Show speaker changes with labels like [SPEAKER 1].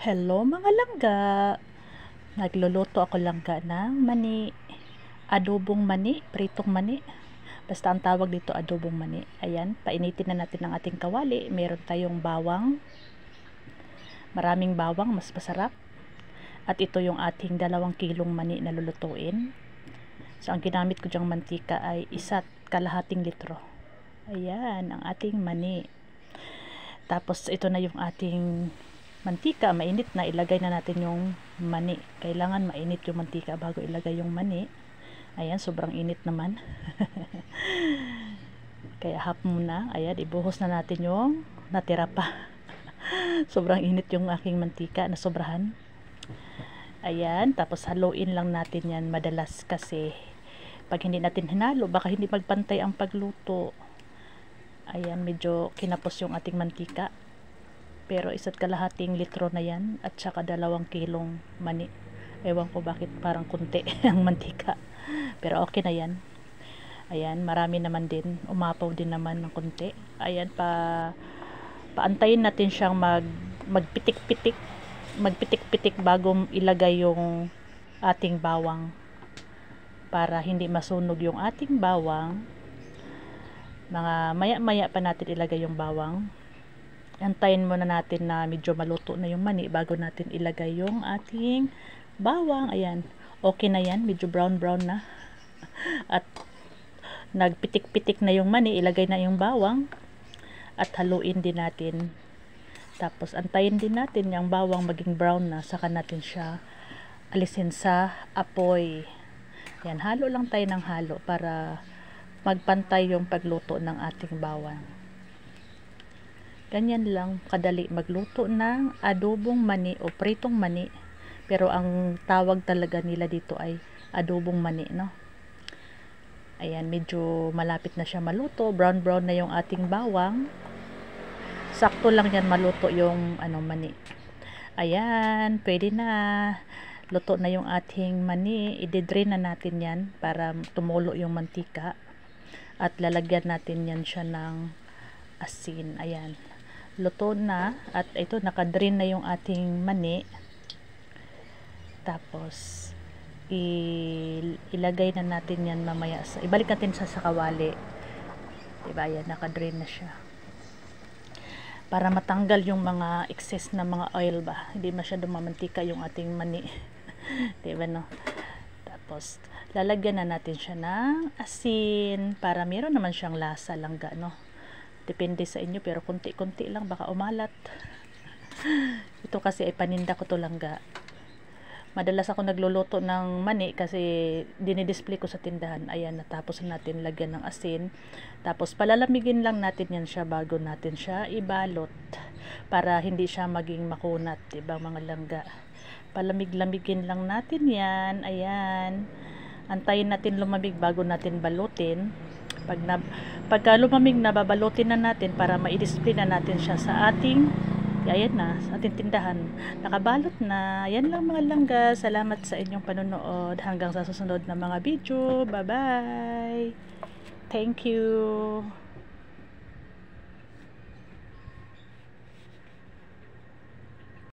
[SPEAKER 1] Hello mga langga! Nagluluto ako langga ng mani. Adobong mani, pritong mani. Basta ang tawag dito adobong mani. Ayan, painitin na natin ang ating kawali. Meron tayong bawang. Maraming bawang, mas masarap. At ito yung ating 2 kilong mani na lulutuin. So, ang ginamit ko dyang mantika ay 1.5 litro. Ayan, ang ating mani. Tapos, ito na yung ating mantika, mainit na, ilagay na natin yung mani. Kailangan mainit yung mantika bago ilagay yung mani. Ayan, sobrang init naman. Kaya half muna. Ayan, ibuhos na natin yung natira pa. Sobrang init yung aking mantika na sobrahan. Ayan, tapos haluin lang natin yan madalas kasi pag hindi natin hinalo, baka hindi magpantay ang pagluto. Ayan, medyo kinapos yung ating mantika. Pero 1.5 litro na yan at saka 2 kilong mani. Ewan ko bakit parang kunti ang mantika. Pero okay na yan. Ayan, marami naman din. Umapaw din naman ng kunti. Ayan, paantayin natin siyang magpitik-pitik. Magpitik-pitik bago ilagay yung ating bawang. Para hindi masunog yung ating bawang. Mga maya-maya pa natin ilagay yung bawang. Antayin muna natin na medyo maluto na yung mani bago natin ilagay yung ating bawang. Ayan, okay na yan, medyo brown na. At nagpitik-pitik na yung mani, ilagay na yung bawang at haluin din natin. Tapos antayin din natin yung bawang maging brown na, saka natin siya alisin sa apoy. Yan, halo lang tayo ng halo para magpantay yung pagluto ng ating bawang. Ganyan lang kadali magluto ng adobong mani o pritong mani. Pero ang tawag talaga nila dito ay adobong mani, no? Ayan, medyo malapit na siya maluto. Brown na yung ating bawang. Sakto lang yan maluto yung mani. Ayan, pwede na. Luto na yung ating mani. I-drain na natin yan para tumulo yung mantika. At lalagyan natin yan siya ng asin. Ayan. Luto na at ito naka-drain na yung ating mani. Tapos ilagay na natin yan mamaya ibalik natin sa kawali. Diba, yan naka-drain na siya. Para matanggal yung mga excess na mga oil ba. Hindi masyadong mamantika yung ating mani. Diba, no? Tapos lalagyan na natin siya ng asin para meron naman siyang lasa langga, no? Depende sa inyo, pero kunti-kunti lang, baka umalat. Ito kasi ay paninda ko to langga. Madalas ako nagluluto ng mani kasi dinidisplay ko sa tindahan. Ayan, natapos natin lagyan ng asin. Tapos palalamigin lang natin yan siya bago natin siya ibalot para hindi siya maging makunat, diba mga langga? Palamig-lamigin lang natin yan. Ayan. Antayin natin lumamig bago natin balutin. Pagka lumamig na, babalutin na natin para ma-display na natin siya sa ating sa ating tindahan. Nakabalot na. Yan lang mga langga. Salamat sa inyong panonood. Hanggang sa susunod na mga video. Bye-bye. Thank you.